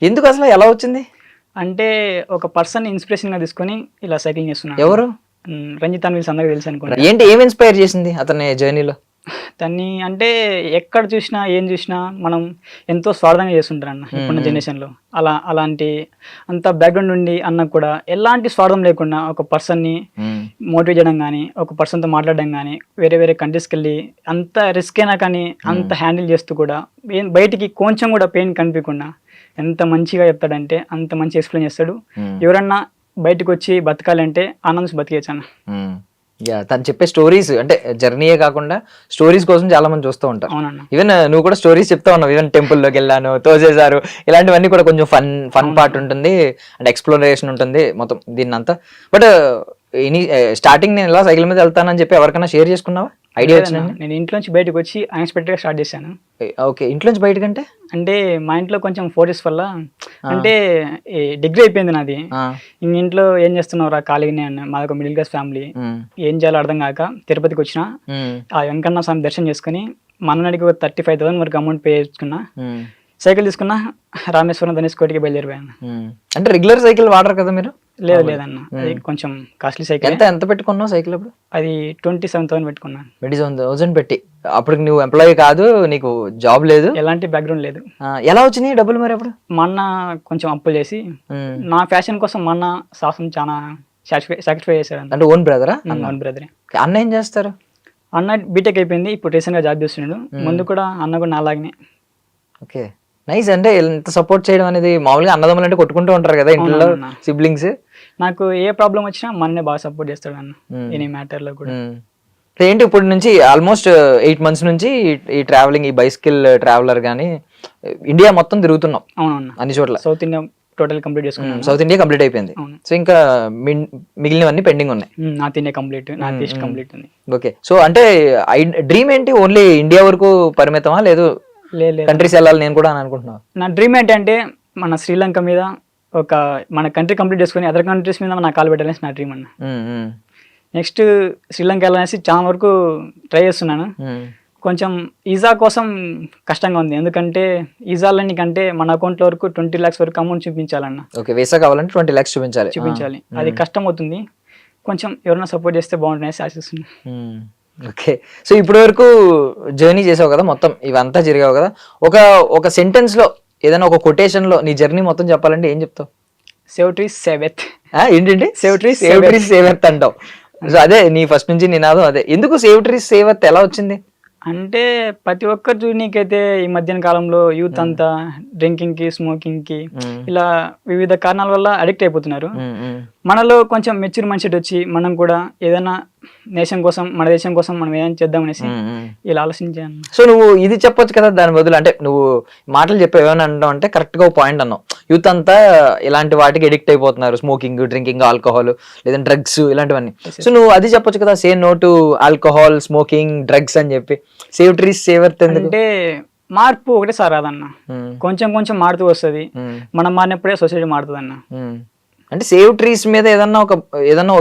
ఎందుకు అసలు ఎలా వచ్చింది? అంటే ఒక పర్సన్ ఇన్స్పిరేషన్ గా తీసుకొని ఇలా సైక్లింగ్ చేస్తున్నాను. ఎవరు? రంజిత్ అని అందరికి తెలుసు అనుకుంటా. ఏంటి ఏం ఇన్స్పైర్ చేసింది అతని జర్నీలో? దాన్ని అంటే ఎక్కడ చూసినా ఏం చూసినా మనం ఎంతో స్వార్థంగా చేస్తుంటారు అన్న ఇప్పుడున్న జనరేషన్లో. అలాంటి అంత బ్యాక్గ్రౌండ్ నుండి అన్న కూడా ఎలాంటి స్వార్థం లేకుండా ఒక పర్సన్ని మోటివేట్ చేయడం కానీ, ఒక పర్సన్తో మాట్లాడడం కానీ, వేరే వేరే కంట్రీస్కి వెళ్ళి అంత రిస్క్ అయినా కానీ అంత హ్యాండిల్ చేస్తూ కూడా బయటికి కొంచెం కూడా పెయిన్ కనిపించకుండా ఎంత మంచిగా చెప్తాడంటే అంత మంచి ఎక్స్ప్లెయిన్ చేస్తాడు. ఎవరన్నా బయటకు వచ్చి బతకాలంటే ఆనంద్ బతికేయచ్చు అన్న. తను చెప్పే స్టోరీస్ అంటే జర్నీయే కాకుండా స్టోరీస్ కోసం చాలా మంది చూస్తూ ఉంటారు. ఈవెన్ నువ్వు కూడా స్టోరీస్ చెప్తా ఉన్నావు, ఈవెన్ టెంపుల్లోకి వెళ్ళాను, తోసేసారు, ఇలాంటివన్నీ కూడా కొంచెం ఫన్ పార్ట్ ఉంటుంది అంటే ఎక్స్ప్లోరేషన్ ఉంటుంది మొత్తం దీన్నంతా. బట్ స్టార్టింగ్ నేను ఇలా సైకిల్ మీద వెళ్తానని చెప్పి ఎవరికైనా షేర్ చేసుకున్నావా? ఐడియా వచ్చింది? నేను ఇంట్లోంచి బయటకు వచ్చి అన్ఎక్స్పెక్టెడ్ గా స్టార్ట్ చేశాను. ఓకే, ఇంట్లోంచి బయటకంటే అంటే మా ఇంట్లో కొంచెం ఫోర్సెస్ వల్ల అంటే డిగ్రీ అయిపోయింది నాది. ఇంక ఇంట్లో ఏం చేస్తున్నావురా ఖాళీగానే అన్న, మాది ఒక మిడిల్ క్లాస్ ఫ్యామిలీ, ఏం చేయాలో అర్థం కాక తిరుపతికి వచ్చిన. ఆ వెంకన్న స్వామి దర్శనం చేసుకుని మా అన్నడికి 35,000 వరకు అమౌంట్ పే చేసుకున్నా. సైకిల్ తీసుకున్నా, రామేశ్వరం ధనుష్కోటికి బయలుదేరిపోయాను. అంటే రెగ్యులర్ సైకిల్ వాడరు కదా మీరు? లేదన్న, అది కొంచెం కాస్ట్లీ సైకిల్. ఎంత పెట్టుకున్నావు సైకిల్ అప్పుడు? అది 27,000 పెట్టుకున్నాను. 27,000 పెట్టి. అప్పుడు నువ్వు ఎంప్లాయీ కాదు, నీకు జాబ్ లేదు, ఎలాంటి బ్యాక్గ్రౌండ్ లేదు. ఎలా వచ్చినాయి డబ్బులు మరి అప్పుడు? మా అన్న కొంచెం అప్పులు చేసి నా ఫ్యాషన్ కోసం మా అన్న సాహసం చాలా సాక్రిఫై చేశాడు. అంటే ఓన్ బ్రదరా? ఓన్ బ్రదరే. అన్న ఏం చేస్తారు? అన్న బీటెక్ అయిపోయింది, ఇప్పుడు రీసెంట్ గా జాబ్ చేస్తున్నాడు. ముందు కూడా అన్న కూడా నాలాగనే. Okay, nice. అంటే ఇంత సపోర్ట్ చేయడం అనేది, మామూలుగా అన్నదమ్ములు అంటే కొట్టుకుంటూ ఉంటారు కదా ఇంట్లో సిబ్లింగ్స్. నాకు ఏ ప్రాబ్లం వచ్చినా మన్నే బాగా సపోర్ట్ చేస్తాడు అన్న, ఎనీ మ్యాటర్ లో కూడా. ఏంటి ఇప్పుడు నుంచి ఆల్మోస్ట్ 8 months నుంచి ఈ ట్రావెలింగ్, ఈ బైసికల్ ట్రావెలర్ గానీ ఇండియా మొత్తం తిరుగుతున్నాం. అవునన్నా, అన్ని చోట్ల. సౌత్ ఇండియా టోటల్ కంప్లీట్ చేసుకున్నాను. సౌత్ ఇండియా కంప్లీట్ అయిపోయింది, సో ఇంకా మిగిలినవన్నీ పెండింగ్ ఉన్నాయి. North India complete, north east complete ఉంది. ఓకే, సో అంటే డ్రీమ్ ఏంటి? ఓన్లీ ఇండియా వరకు పరిమితమా, లేదు కంట్రీస్ వెళ్ళాలి నేను కూడా అని అనుకుంటున్నా? నా డ్రీమ్ ఏంటంటే మన శ్రీలంక మీద ఒక మన కంట్రీ కంప్లీట్ చేసుకుని అదర్ కంట్రీస్ మీద నా కాలు పెట్టాలనేసి నా డ్రీమ్ అన్న. నెక్స్ట్ శ్రీలంక వెళ్ళాలనేసి చాలా వరకు ట్రై చేస్తున్నాను. కొంచెం ఈజా కోసం కష్టంగా ఉంది, ఎందుకంటే ఈజాలన్నీ కంటే మన అకౌంట్లో వరకు 20 lakhs వరకు అమౌంట్ చూపించాలన్న. ఓకే, వీసా కావాలంటే 20 lakhs చూపించాలి. అది కష్టం అవుతుంది. కొంచెం ఎవరైనా సపోర్ట్ చేస్తే బాగుంటుందని ఆశిస్తున్నాను. ఓకే, సో ఇప్పటి వరకు జర్నీ చేసావు కదా, మొత్తం ఇవంతా జరిగావు కదా, ఒక సెంటెన్స్ లో ఏదైనా ఒక కొటేషన్ లో నీ జర్నీ మొత్తం చెప్పాలంటే ఏం చెప్తావు? Save trees save earth. ఏంటంటి సేవ్ ట్రీస్ సేవ్ ఎర్త్ అంటావు? సో అదే నీ ఫస్ట్ నుంచి నినాదం అదే. ఎందుకు సేవ్ ట్రీస్ సేవ్ ఎర్త్ ఎలా వచ్చింది? అంటే ప్రతి ఒక్కరు చూడనీకైతే ఈ మధ్యన కాలంలో యూత్ అంతా డ్రింకింగ్ కి, స్మోకింగ్ కి, ఇలా వివిధ కారణాల వల్ల అడిక్ట్ అయిపోతున్నారు. మనలో కొంచెం మెచ్యూర్ మైండ్ సెట్ వచ్చి మనం కూడా ఏదైనా నేషన్ కోసం, మన దేశం కోసం మనం ఏం చేద్దామనేసి ఇలా ఆలోచించాను. సో నువ్వు ఇది చెప్పొచ్చు కదా దాని బదులు, అంటే నువ్వు మాటలు చెప్పావు ఏమైనా అంటావు అంటే కరెక్ట్ గా ఒక పాయింట్ అన్నావు, యూత్ అంతా ఇలాంటి వాటికి ఎడిక్ట్ అయిపోతున్నారు, స్మోకింగ్, డ్రింకింగ్, ఆల్కహాల్ లేదంటే డ్రగ్స్ ఇలాంటివన్నీ. సో నువ్వు అది చెప్పొచ్చు కదా, say no to alcohol, smoking, drugs అని చెప్పి. సేవ్ ట్రీస్ సేవ్ ఎర్త్ అంటే మార్పు ఒకటే సార్ రాదన్న, కొంచెం కొంచెం మారుతూ వస్తుంది. మనం మారినప్పుడే సొసైటీ మారుతుంది అన్న. అంటే సేవ్ ట్రీస్ మీద ఏదన్నా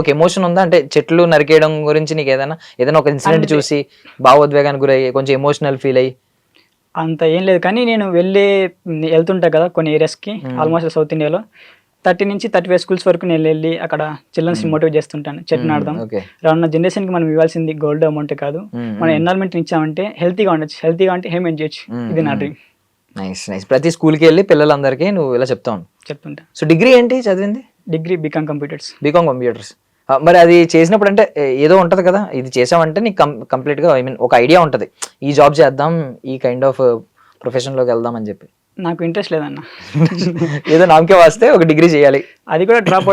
ఒక ఎమోషన్ ఉందా? అంటే చెట్లు నరికేయడం గురించి నీకు ఏదైనా ఒక ఇన్సిడెంట్ చూసి భావోద్వేగానికి గురయ్యి కొంచెం ఎమోషనల్ ఫీల్ అయ్యి? అంత ఏం లేదు, కానీ నేను వెళ్తుంటా కదా కొన్ని ఏరియాస్కి, ఆల్మోస్ట్ సౌత్ ఇండియాలో 30 నుంచి 35 schools వరకు నేను వెళ్ళి అక్కడ చిల్డ్రన్స్ మోటివేట్ చేస్తుంటాను, చెట్లు నాడదాం. రానున్న జనరేషన్ కి మనం ఇవ్వాల్సింది గోల్డ్ అమౌంట్ కాదు, మనం ఎన్విరాన్మెంట్ ఇచ్చామంటే హెల్తీగా ఉండొచ్చు, హెల్తీగా అంటే హేమ్ చేయొచ్చు. ఇది నా డ్రీమ్. Nice nice. ప్రతి స్కూల్కి వెళ్ళి పిల్లలందరికీ నువ్వు ఇలా చెప్తుంటా. సో డిగ్రీ ఏంటి చదివింది? Degree BCom computers. మరి అది చేసినప్పుడు అంటే ఏదో ఉంటది కదా, ఇది చేసామంటే నీకు కంప్లీట్ గా ఐ మీన్ ఒక ఐడియా ఉంటది, ఈ జాబ్ చేద్దాం, ఈ కైండ్ ఆఫ్ ప్రొఫెషన్ లోకి వెళ్దాం అని చెప్పి. నాకు ఇంట్రెస్ట్ లేదన్న, ఏదో నామకే వస్తే ఒక డిగ్రీ చేయాలి, అది కూడా డ్రాప్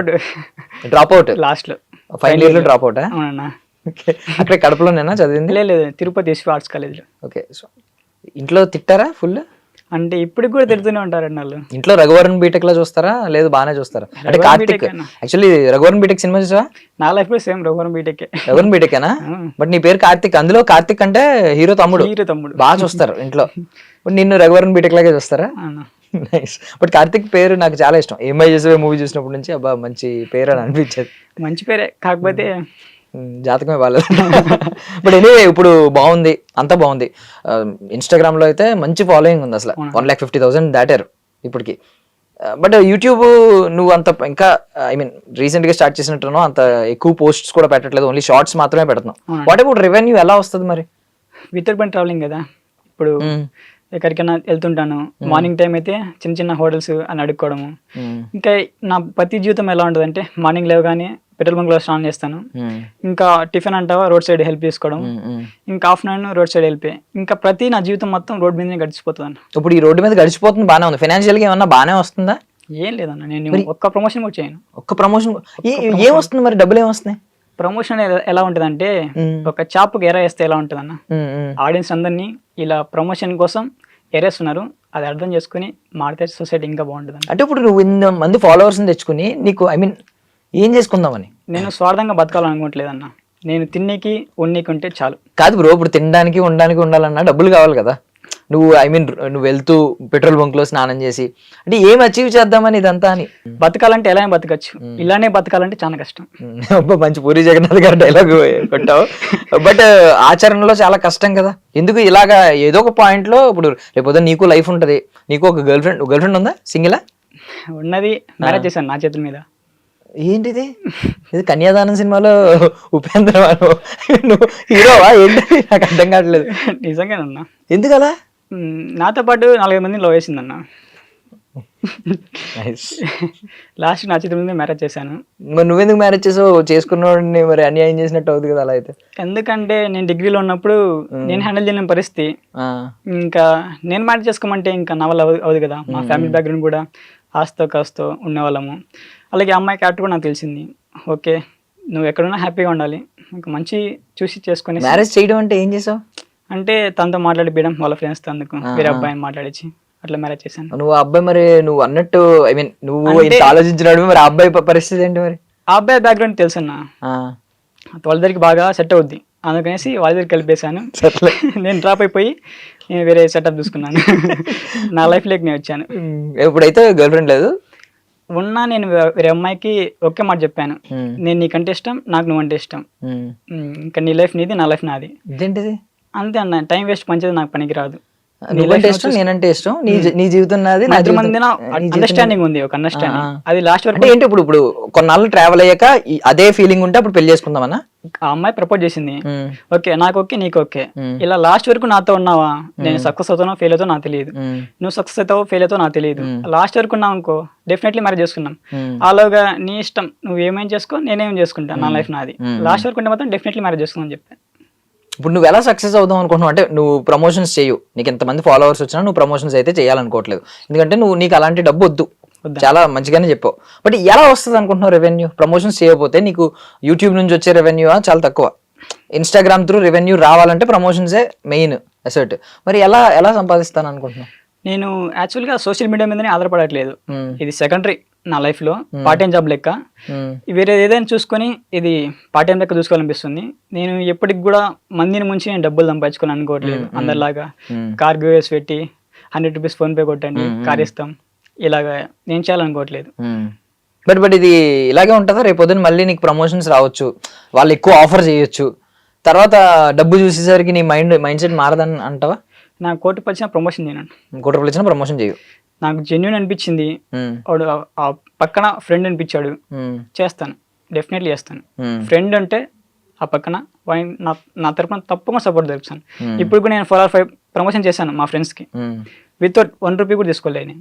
అవుట్ లాస్ట్ లో, ఫైనల్ ఇయర్ లో డ్రాప్ అవుట్. అవునన్నా. అక్కడ కడపలోనేనా చదివింది? లేదు, తిరుపతి ఎస్వి ఆర్ట్స్ కాలేజ్ లో. ఓకే, సో ఇంట్లో తిట్టారా ఫుల్? అంటే ఇప్పటికి కూడా తిడుతూనే ఉంటారండి వాళ్ళు. ఇంట్లో రఘువరన్ బీటెక్ లో చూస్తారా, లేదు బాగానే చూస్తారా? అంటే Karthik, actually Raghuvaran BTech cinema చూసావా? నా లైఫ్ లో సేమ్ రఘువరన్ బీటెకేనా? బట్ నీ పేరు కార్తిక్, అందులో కార్తిక్ అంటే హీరో తమ్ముడు బాగా చూస్తారు ఇంట్లో. నిన్ను రఘువరన్ బీటెక్ లాగే చూస్తారా? నైస్. బట్ కార్తిక్ పేరు నాకు చాలా ఇష్టం, ఏమై చేసే మూవీ చూసినప్పటి నుంచి అబ్బా మంచి పేరు అని అనిపించేది. మంచి పేరే, కాకపోతే జాతకమే బాగాలేదు. బట్ ఎనీవే ఇప్పుడు బాగుంది, అంతా బాగుంది. ఇన్స్టాగ్రామ్ లో అయితే మంచి ఫాలోయింగ్ ఉంది, అసలు 1,50,000 దాటారు ఇప్పటికి. బట్ యూట్యూబ్ నువ్వు అంత ఇంకా ఐ మీన్ రీసెంట్ గా స్టార్ట్ చేసినట్టున్నావు, అంత ఎక్కువ పోస్ట్స్ కూడా పెట్టట్లేదు, ఓన్లీ షార్ట్స్ మాత్రమే పెడుతున్నావు. వాట్ అబౌట్ రెవెన్యూ ఎలా వస్తుంది మరి? వితౌట్ బన్ ట్రావెలింగ్ కదా, ఇప్పుడు ఎక్కడికైనా వెళ్తుంటాను, మార్నింగ్ టైం అయితే చిన్న చిన్న హోటల్స్ అని అడుక్కోవడము. ఇంకా నా ప్రతి జీవితం ఎలా ఉంటుంది అంటే మార్నింగ్ లేవగానే పెట్రోల్ బంక్ లో స్నానం చేస్తాను, ఇంకా టిఫిన్ అంటావా రోడ్ సైడ్ హెల్ప్ చేసుకోవడం, ఇంకా ఆఫ్టర్నూన్ రోడ్ సైడ్ హెల్ప్, ఇంకా ప్రతి నా జీవితం మొత్తం రోడ్ మీదనే గడిచిపోతుంది. ఇప్పుడు ఈ రోడ్డు మీద గడిచిపోతుంది, బాగానే ఉంది. ఫైనాన్షియల్ గా ఏమన్నా బాగానే వస్తుందా? ఏం లేదన్న, నేను ఒక్క ప్రమోషన్ కూడా చేయను. ఒక్క ప్రమోషన్ ఏం వస్తుంది మరి? డబ్బులు ఏం వస్తున్నాయి? ప్రమోషన్ ఎలా ఉంటదంటే ఒక చాపుకి ఎర వేస్తే ఎలా ఉంటదన్న, ఆడియన్స్ అందరినీ ఇలా ప్రమోషన్ కోసం ఎరేస్తున్నారు, అది అర్థం చేసుకుని మాడితే సొసైటీ ఇంకా బాగుంటుంది. అంటే ఇప్పుడు నువ్వు ఇంత మంది ఫాలోవర్స్ తెచ్చుకుని నీకు ఐ మీన్ ఏం చేసుకుందామని? నేను స్వార్థంగా బతకాలనుకోవట్లేదన్న, నేను తిన్నికి ఉన్నీకి ఉంటే చాలు. కాదు బ్రో, ఇప్పుడు తినడానికి ఉండడానికి ఉండాలన్నా డబ్బులు కావాలి కదా. నువ్వు ఐ మీన్ నువ్వు వెళ్తూ పెట్రోల్ బంక్ లో స్నానం చేసి అంటే ఏం అచీవ్ చేద్దామని ఇదంతా అని బతకాలంటే ఎలా బతకచ్చు, ఇలానే బతకాలంటే చాలా కష్టం. మంచి పూరి జగన్నాథ్ గారు డైలాగ్ కొట్టావు. బట్ ఆచరణలో చాలా కష్టం కదా. ఎందుకు ఇలాగా ఏదో ఒక పాయింట్ లో ఇప్పుడు రేపు నీకు లైఫ్ ఉంటది, నీకు ఒక గర్ల్ ఫ్రెండ్ ఉందా? సింగిలా? ఉన్నది, మ్యారేజ్ చేశాను నా చేతుల మీద. ఏంటిది? ఇది కన్యాదానం సినిమాలో ఉపేంద్ర నువ్వు హీరోవా ఏంటి? నాకు అర్థం కావట్లేదు. నిజంగానన్నా. ఎందుకలా? నాతో పాటు 4 మందిని లవ్ చేసిందన్న. లాస్ట్ నా చేతుల మీద మ్యారేజ్ చేశాను. మరి నువ్వెందుకు మ్యారేజ్ చేసావు? చేసుకున్నవాడిని మరి అన్యాయం చేసినట్టు అవుతుంది కదా అలా అయితే. ఎందుకంటే నేను డిగ్రీలో ఉన్నప్పుడు నేను హ్యాండిల్ చేయలేని పరిస్థితి, ఇంకా నేను మ్యారేజ్ చేసుకోమంటే ఇంకా నా వల్ల అవుదు కదా. మా ఫ్యామిలీ బ్యాక్గ్రౌండ్ కూడా ఆస్తో కాస్తో ఉండేవాళ్ళము. అలాగే అమ్మాయి క్యారెక్టర్ కూడా నాకు తెలిసింది. ఓకే, నువ్వు ఎక్కడున్నా హ్యాపీగా ఉండాలి, ఇంకా మంచి చూసి చేసుకుని. మ్యారేజ్ చేయడం అంటే ఏం చేసావు? అంటే తనతో మాట్లాడిపోయడం, వాళ్ళ ఫ్రెండ్స్తో అందుకు వేరే అబ్బాయిని మాట్లాడించి అట్లా మ్యారేజ్ చేశాను. నువ్వు అబ్బాయి మరి నువ్వు అన్నట్టు ఐ మీన్ నువ్వు ఇంత ఆలోచించినాడు, మరి ఆ అబ్బాయి పరిస్థితి ఏంటి మరి? ఆ అబ్బాయి బ్యాక్గ్రౌండ్ తెలుసన్న, వాళ్ళ దగ్గరికి బాగా సెట్ అవుద్ది, అందుకనేసి వాళ్ళ దగ్గరికి కలిపేశాను. నేను డ్రాప్ అయిపోయి నేను వేరే సెటప్ చూసుకున్నాను. నా లైఫ్ లేక నేను వచ్చాను. ఎప్పుడైతే గర్ల్ ఫ్రెండ్ లేదు ఉన్నా, నేను వేరే అమ్మాయికి ఒకే మాట చెప్పాను, నేను నీకంటే ఇష్టం, నాకు నువ్వంటే ఇష్టం, ఇంకా నీ లైఫ్ నీది, నా లైఫ్ నాది. ఇదేంటిది? అంతే అన్న, టైం వేస్ట్ పంచేది నాకు పనికి రాదు. నువ్వంటే ఇష్టం, నేనంటే ఇష్టం, నీ జీవితం నాది. అండర్స్టాండింగ్ ఉంది, ఒక అండర్స్టాండింగ్. అది లాస్ట్ వరకు ఏంటి? ఇప్పుడు కొన్నాళ్ళు ట్రావెల్ అయ్యాక అదే ఫీలింగ్ ఉంటే అప్పుడు పెళ్లి చేసుకుందామన్నా? ఆ అమ్మాయి ప్రపోజ్ చేసింది, ఓకే నాకు ఓకే నీకు ఓకే, ఇలా లాస్ట్ వరకు నాతో ఉన్నావా, నేను సక్సెస్ అవుతానో ఫెయిల్ అవుతావు నాకు తెలియదు, నువ్వు సక్సెస్ అవుతావు ఫెయిల్ అవుతావు నాకు తెలియదు, లాస్ట్ వరకు ఉన్నావు అనుకో డెఫినెట్లీ మ్యారేజ్ చేసుకున్నాం. అలాగా నీ ఇష్టం, నువ్వు ఏమేం చేసుకో, నేనేం చేసుకుంటా, నా లైఫ్ నాది, లాస్ట్ వరకు ఉంటే మాత్రం డెఫినెట్లీ మ్యారేజ్ చేసుకుందాం చెప్పాను. ఇప్పుడు నువ్వు ఎలా సక్సెస్ అవుదాం అనుకుంటున్నావు? అంటే నువ్వు ప్రమోషన్స్ చేయు, నీకు ఎంతమంది ఫాలోవర్స్ వచ్చినా నువ్వు ప్రమోషన్స్ అయితే చేయాలనుకోవట్లేదు, ఎందుకంటే నీకు అలాంటి డబ్బు వద్దు, చాలా మంచిగానే చెప్పావు. బట్ ఎలా వస్తుంది అనుకుంటున్నావు రెవెన్యూ? ప్రమోషన్స్ చేయకపోతే నీకు యూట్యూబ్ నుంచి వచ్చే రెవెన్యూ చాలా తక్కువ, ఇన్స్టాగ్రామ్ త్రూ రెవెన్యూ రావాలంటే ప్రమోషన్సే మెయిన్ అసెట్. మరి ఎలా సంపాదిస్తాను అనుకుంటున్నావు? నేను యాక్చువల్గా సోషల్ మీడియా మీదనే ఆధారపడట్లేదు, ఇది సెకండరీ నా లైఫ్ లో, పార్ట్ టైం జాబ్ లెక్క. వేరే ఏదైనా చూసుకొని ఇది పార్ట్ టైం లెక్క చూసుకోవాలనిపిస్తుంది. నేను ఎప్పటికి కూడా మందిని ముంచి నేను డబ్బులు సంపాదించుకోవాలి అనుకోవట్లేదు, అందరిలాగా కార్ గివేస్ పెట్టి 100 రూపీస్ ఫోన్ పే కొట్టండి కార్ ఇస్తాం, ఇలాగా నేను చేయాలనుకోవట్లేదు. బట్ ఇది ఇలాగే ఉంటుందా? రేపు పొద్దున్న మళ్ళీ నీకు ప్రమోషన్స్ రావచ్చు, వాళ్ళు ఎక్కువ ఆఫర్ చేయొచ్చు, తర్వాత డబ్బు చూసేసరికి నీ మైండ్ సెట్ మారదని అంటావా? నాకు కోటి వచ్చిన ప్రమోషన్ చేయను, ప్రమోషన్ చేయు, నాకు జెన్యూన్ అనిపించింది, వాడు ఆ పక్కన ఫ్రెండ్ అనిపించాడు, చేస్తాను, డెఫినెట్లీ చేస్తాను. ఫ్రెండ్ అంటే ఆ పక్కన నా తరపున తప్పకుండా సపోర్ట్ దొరుకుతాను. ఇప్పుడు కూడా నేను 4 or 5 ప్రమోషన్ చేశాను మా ఫ్రెండ్స్కి, వితౌట్ 1 రూపీ కూడా తీసుకోలేదు.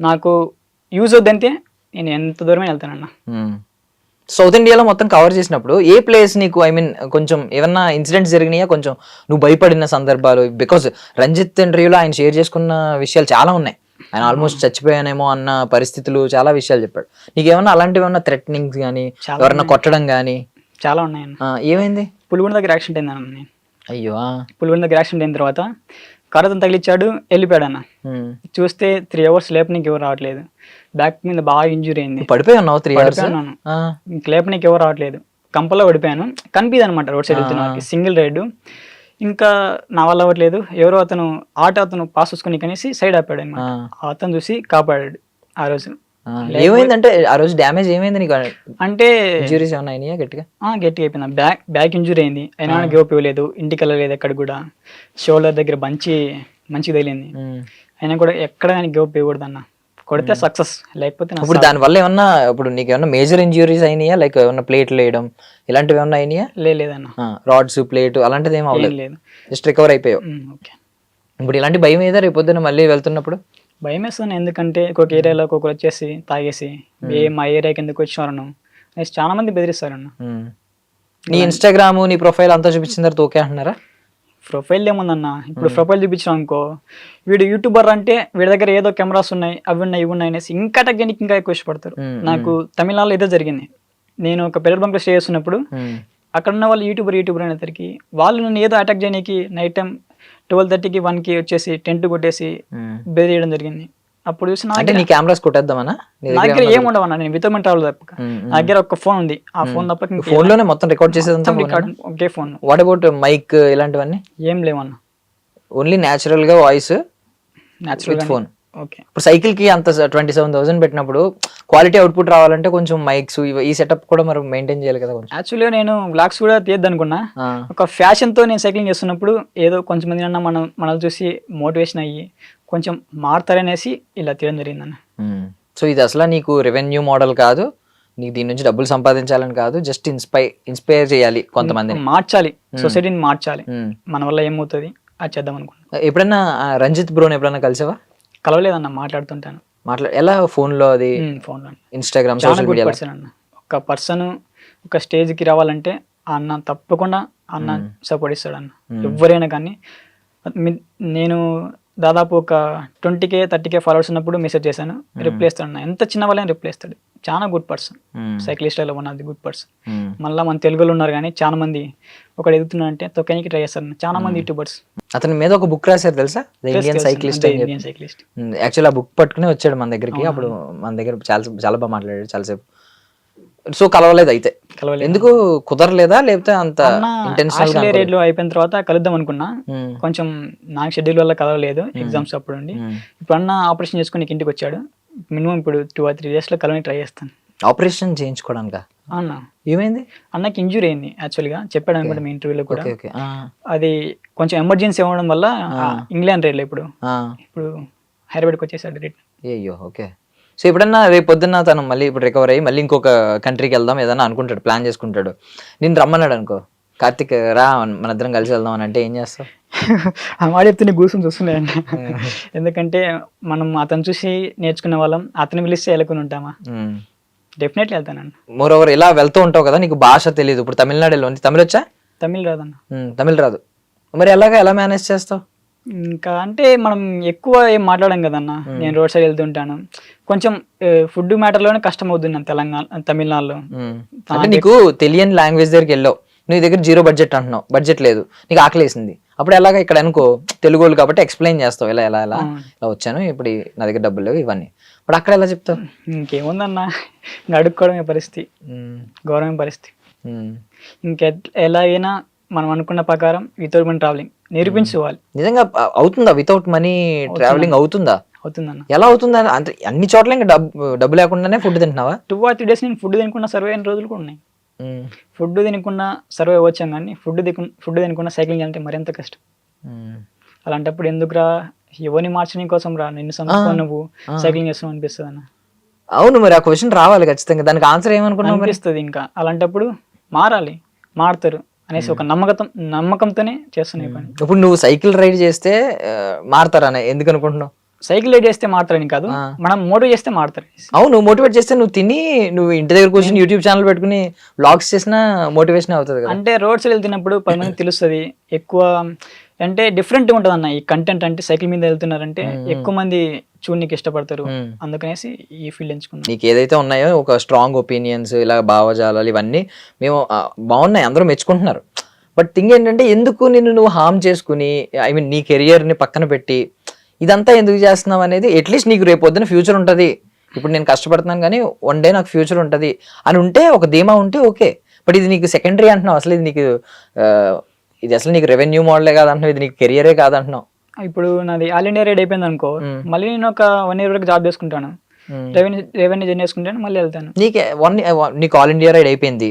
నాకు యూజ్ వద్దంటే నేను ఎంత దూరమే వెళ్తానన్నా. సౌత్ ఇండియాలో మొత్తం కవర్ చేసినప్పుడు ఏ ప్లేస్ నీకు ఐ మీన్ కొంచెం ఏమన్నా ఇన్సిడెంట్స్ జరిగినాయా, కొంచెం నువ్వు భయపడిన సందర్భాలు? బికాస్ రంజిత్ ఇంటర్వ్యూలో ఆయన షేర్ చేసుకున్న విషయాలు చాలా ఉన్నాయి, ఆయన ఆల్మోస్ట్ చచ్చిపోయానేమో అన్న పరిస్థితులు చాలా విషయాలు చెప్పాడు. నీకేమన్నా అలాంటివి ఏమన్నా థ్రెటనింగ్స్ కానీ, ఎవరన్నా కొట్టడం కానీ? చాలా ఉన్నాయన్న. ఏమైంది? పులిగొండ దగ్గర యాక్సిడెంట్ అయిందన్న. అయ్యో, పులిగొండ దగ్గర యాక్సిడెంట్ అయిన తర్వాత కరతం తగిలిచ్చాడు, వెళ్ళిపోయాడు అన్న. చూస్తే 3 hours లేపనీకి ఎవరు రావట్లేదు, బ్యాక్ మీద బాగా ఇంజురీ అయింది. పడిపోయి ఉన్నావు 3 hours? లేపనీకి ఎవరు రావట్లేదు, కంపల్లో పడిపోయాను, కనిపిది అనమాట రోడ్ సైడ్ వెళ్తున్న వాళ్ళకి, సింగిల్ రైడ్. ఇంకా నా వల్ల అవ్వట్లేదు, ఎవరో అతను పాస్ చూసుకుని కనేసి సైడ్ ఆపాడు అనమాట. అతను చూసి కాపాడాడు. ఆ రోజు ఏమైందంటే ఆ రోజు డ్యామేజ్ ఏమైంది నీకు? అంటే ఇంజురీస్ ఏమైనా అయినాయా? గట్టిగా అయిపోయింది, బ్యాక్ ఇంజురీ అయింది, అయినా గివ్ ఇవ్వలేదు, ఇంటికి వెళ్ళలేదు, ఎక్కడ కూడా షోల్డర్ దగ్గర మంచిగా తగిలింది, అయినా కూడా ఎక్కడ కానీ గివ్ ఇవ్వకూడదు అన్న. కొడితే సక్సెస్, లేకపోతే నా ఇప్పుడు దాని వల్ల ఏమన్నా ఇప్పుడు నీకు ఏమన్నా మేజర్ ఇంజ్యూరీస్ అయినాయా, లైక్ ఏమన్నా ప్లేట్లు వేయడం ఇలాంటివి ఏమన్నా అయినాయా? లేదన్న, రాడ్స్ ప్లేట్ అలాంటిది ఏం ఏం అవ్వలేదు, లేదు. జస్ట్ రికవర్ అయిపోయావు. ఓకే. ఇప్పుడు ఇలాంటి భయం ఏదా రేపు పొద్దున్న మళ్ళీ వెళ్తున్నప్పుడు? భయం వేస్తుంది, ఎందుకంటే ఒక్కొక్క ఏరియాలో ఒక్కొక్కరు వచ్చేసి తాగేసి మా ఏరియాకి ఎందుకు వచ్చారను అనేసి చాలా మంది బెదిరిస్తారన్న. నీ ఇన్స్టాగ్రామ్ నీ ప్రొఫైల్ అంతా చూపించిన తర్వాత ఓకే అంటున్నారా? ప్రొఫైల్ ఏముందన్న, ఇప్పుడు ప్రొఫైల్ చూపించాం అనుకో, వీడు యూట్యూబర్ అంటే వీడి దగ్గర ఏదో కెమెరాస్ ఉన్నాయి, అవి ఉన్నాయి, ఇవి ఉన్నాయి అనేసి ఇంకా తగ్గడానికి ఇంకా ఎక్కువ ఇష్టపడతారు. నాకు తమిళనాడులో ఇదే జరిగింది. నేను ఒక పెట్రోల్ బంక్ లో స్టే చేస్తున్నప్పుడు అక్కడ ఉన్న వాళ్ళు యూట్యూబర్ అనేసరికి వాళ్ళు నన్ను ఏదో అటాక్ చేయడానికి నైట్ టైం 12:30కి 1కి వచ్చేసి టెంట్ కొట్టేసి బెదిరియడం జరిగింది. అప్పుడు చూసి అంటే నీ కెమెరాస్ కొట్టేద్దామనా? నా దగ్గర ఏం ఉండవన్నా, నేను వితౌట్ ట్రావెల్ తప్ప నా దగ్గర ఒక ఫోన్ ఉంది, ఆ ఫోన్ తప్ప ఫోన్ లోనే మొత్తం రికార్డ్ చేసేదంతా రికార్డ్ ఒకే ఫోన్. వాట్ అబౌట్ మైక్ ఇలాంటివన్నీ? ఏం లేవన్నా, ఓన్లీ న్యాచురల్ గా వాయిస్ న్యాచురల్ ఫోన్. ఓకే. ఇప్పుడు సైకిల్ కి అంత 27,000 పెట్టినప్పుడు క్వాలిటీ అవుట్పుట్ రావాలంటే కొంచెం మైక్స్ ఈ సెటప్ కూడా మరి మెయింటైన్ చేయాలి కదా కొంచెం. యాక్చువల్గా నేను బ్లాగ్స్ కూడా తీయద్దనుకున్నా, ఒక ఫ్యాషన్ తో నేను సైక్లింగ్ చేస్తున్నప్పుడు ఏదో కొంచెం మంది అన్న మనల్ని చూసి మోటివేషన్ అయ్యి కొంచెం మారుతారనేసి ఇలా తీయడం జరిగిందన్న. సో ఇది అసలు నీకు రెవెన్యూ మోడల్ కాదు, నీకు దీని నుంచి డబ్బులు సంపాదించాలని కాదు, జస్ట్ ఇన్స్పైర్ చేయాలి కొంతమందిని, మార్చాలి, సొసైటీని మార్చాలి, మన వల్ల ఏమవుతుంది అది చేద్దాం అనుకున్నా. ఎప్పుడన్నా రంజిత్ బ్రోని ఎప్పుడన్నా కలిసావా? కలవలేదన్న, మాట్లాడుతుంటాను. ఎలా? ఫోన్ లో? అది ఫోన్ లో, ఇన్స్టాగ్రామ్, చాలా సోషల్ గుడ్ మీడియా. పర్సన్ అన్న. ఒక పర్సన్ ఒక స్టేజ్ కి రావాలంటే అన్న తప్పకుండా అన్న సపోర్ట్ ఇస్తాడు అన్న, ఎవరైనా కానీ. నేను దాదాపు ఒక 20K 30K ఫాలోవర్స్ ఉన్నప్పుడు మెసేజ్ చేశాను, రిప్లై ఇస్తాడు అన్న. ఎంత చిన్న వాళ్ళని రిప్లై ఇస్తాడు. చాలా గుడ్ పర్సన్, సైక్లిస్ట్ లో ఉన్నది గుడ్ పర్సన్. మళ్ళీ మన తెలుగులో ఉన్నారు కానీ చాలా మంది ఒకటి ఎదుగుతున్నారంటే తొక్కనికి ట్రై చేస్తారు చాలా మంది యూట్యూబర్స్. అతని మీద ఒక బుక్ రాశారు తెలుసా, Indian cyclist. Indian cyclist actually ఆ బుక్ పట్టుకుని వచ్చాడు మన దగ్గరికి. అప్పుడు మన దగ్గర చాలా బాగా మాట్లాడాడు చాలాసేపు. సో కలవలేదు అయితే? ఎందుకు కుదరలేదా, లేకపోతే అంత ఆస్ట్రేలియా రేట్ లో అయిపోయిన తర్వాత కలుద్దాం అనుకున్నా, కొంచెం నాకు షెడ్యూల్ వల్ల కలవలేదు, ఎగ్జామ్స్ అప్పుడు ఉండి. ఇప్పుడు అన్న ఆపరేషన్ చేసుకుని ఇంటికి వచ్చాడు, మినిమం ఇప్పుడు 2 or 3 days లో కలవని ట్రై చేస్తాను. ఆపరేషన్ చేయించుకోవడానికి? అన్న ఏమైంది? అన్నకి ఇంజురీ అయింది యాక్చువల్ గా, చెప్పాడు అనుకుంటా మీ ఇంటర్వ్యూలో కూడా. అది కొంచెం ఎమర్జెన్సీ అవ్వడం వల్ల ఇంగ్లాండ్ రేట్ లో ఇప్పుడు హైదరాబాద్కి వచ్చేసాడు రిటర్న్. అయ్యో, ఓకే. సో ఎప్పుడన్నా రేపు పొద్దున్న తను మళ్ళీ ఇప్పుడు రికవర్ అయ్యి మళ్ళీ ఇంకొక కంట్రీకి వెళ్దాం ఏదన్నా అనుకుంటాడు, ప్లాన్ చేసుకుంటాడు, నేను రమ్మన్నాడు అనుకో, కార్తిక్ రా మన ఇద్దరం కలిసి వెళ్దాం అని అంటే ఏం చేస్తావు? ఆ మాట చెప్తే కూర్చొని చూస్తున్నాయండి. ఎందుకంటే మనం అతను చూసి నేర్చుకునే వాళ్ళం, అతను పిలిస్తే వెళ్ళకుని ఉంటామా? డెఫినెట్లీ వెళ్తానండి. మోర్ ఓవర్ ఇలా వెళ్తూ ఉంటావు కదా, నీకు భాష తెలియదు. ఇప్పుడు తమిళనాడులో తమిళ వచ్చా? తమిళ రాదన్న. తమిళ రాదు, మరి ఎలా మేనేజ్ చేస్తావు? ఇంకా అంటే మనం ఎక్కువ ఏం మాట్లాడాం కదన్న, నేను రోడ్ సైడ్ వెళ్తుంటాను, కొంచెం ఫుడ్ మ్యాటర్ లోనే కష్టం అవుతుంది తమిళనాడులో. అంటే నీకు తెలియని లాంగ్వేజ్ దగ్గరికి వెళ్ళావు, నీ దగ్గర 0 బడ్జెట్ అంటున్నావు, బడ్జెట్ లేదు, నీకు ఆకలేసింది, అప్పుడు ఎలాగా ఇక్కడ అనుకో తెలుగు వాళ్ళు కాబట్టి ఎక్స్ప్లెయిన్ చేస్తావు, ఇలా వచ్చాను, ఇప్పుడు నా దగ్గర డబ్బులు లేవు ఇవన్నీ. ఇప్పుడు అక్కడ ఎలా చెప్తావు? ఇంకేముందన్న, అడుక్కోవడమే పరిస్థితి, గౌరవం పరిస్థితి. ఎలాగైనా మనం అనుకున్న ప్రకారం వితౌట్ మనీ ట్రావెలింగ్ నిరూపించుకోవాలి. నిజంగా అవుతుందా? వితౌట్ మనీ ట్రావెలింగ్ అవుతుందా? అవుతుందన్న. ఎలా అవుతుందా? అంటే అన్ని చోట్ల ఇంకా డబ్బు లేకుండానే ఫుడ్ తింటున్నావా? 2 or 3 days నేను ఫుడ్ తినకుండా సర్వే అయిన రోజులు కూడా ఉన్నాయి. ఫుడ్ తినకుండా సర్వే వచ్చాం కానీ ఫుడ్ తినకుండా సైక్లింగ్ అంటే మరింత కష్టం. అలాంటప్పుడు ఎందుకురా, ఎవరిని మార్చడం కోసం రా, నిన్ను సంపాదన నువ్వు సైక్లింగ్ చేస్తున్నావు అనిపిస్తుంది అన్న. అవును, మరి ఆ క్వశ్చన్ రావాలి ఖచ్చితంగా, దానికి ఆన్సర్ ఏమనుకున్నావు అనిపిస్తుంది. ఇంకా అలాంటప్పుడు మారుతారు అనేసి ఒక నమ్మకంతోనే చేస్తున్నాయి పని. ఇప్పుడు నువ్వు సైకిల్ రైడ్ చేస్తే మారుతారనే ఎందుకు అనుకుంటున్నావు? సైకిల్ రైడ్ చేస్తే మారుతారని కాదు, మనం మోటివేట్ చేస్తే మారుతారు. అవును, మోటివేట్ చేస్తే నువ్వు నువ్వు ఇంటి దగ్గర కూర్చొని యూట్యూబ్ ఛానల్ పెట్టుకుని వ్లాగ్స్ చేసినా మోటివేషన్ అవుతుంది కదా. అంటే రోడ్ సైడ్ వెళ్తున్నప్పుడు 10 మందికి తెలుస్తుంది, ఎక్కువ అంటే డిఫరెంట్ ఉంటుంది అన్న ఈ కంటెంట్. అంటే సైకిల్ మీద వెళ్తున్నారంటే ఎక్కువ మంది చూడడానికి ఇష్టపడతారు, అందుకనేసి ఈ ఫీల్డ్ ఎంచుకున్నాను. నీకు ఏదైతే ఉన్నాయో ఒక స్ట్రాంగ్ ఒపీనియన్స్, ఇలా భావజాలాలు ఇవన్నీ మేము బాగున్నాయి, అందరూ మెచ్చుకుంటున్నారు. బట్ థింగ్ ఏంటంటే ఎందుకు నువ్వు హార్మ్ చేసుకుని, ఐ మీన్ నీ కెరియర్ని పక్కన పెట్టి ఇదంతా ఎందుకు చేస్తున్నావు అనేది, అట్లీస్ట్ నీకు రేపు పొద్దున ఫ్యూచర్ ఉంటుంది, ఇప్పుడు నేను కష్టపడుతున్నాను కానీ 1 day నాకు ఫ్యూచర్ ఉంటుంది అని ఉంటే, ఒక ధీమా ఉంటే ఓకే. బట్ ఇది నీకు సెకండరీ అంటున్నావు, అసలు ఇది అసలు నీకు రెవెన్యూ మోడలే కాదంటున్నావు, ఇది నీకు కెరియరే కాదంటున్నావు. ఇప్పుడు నాది ఆల్ ఇండియా రైడ్ అయిపోయింది అనుకో, మళ్ళీ నేను ఒక 1 year వరకు జాబ్ చేసుకుంటాను, రెవెన్యూ జర్నీ చేసుకుంటాను, మళ్ళీ వెళ్తాను. నీకు ఆల్ ఇండియా రైడ్ అయిపోయింది,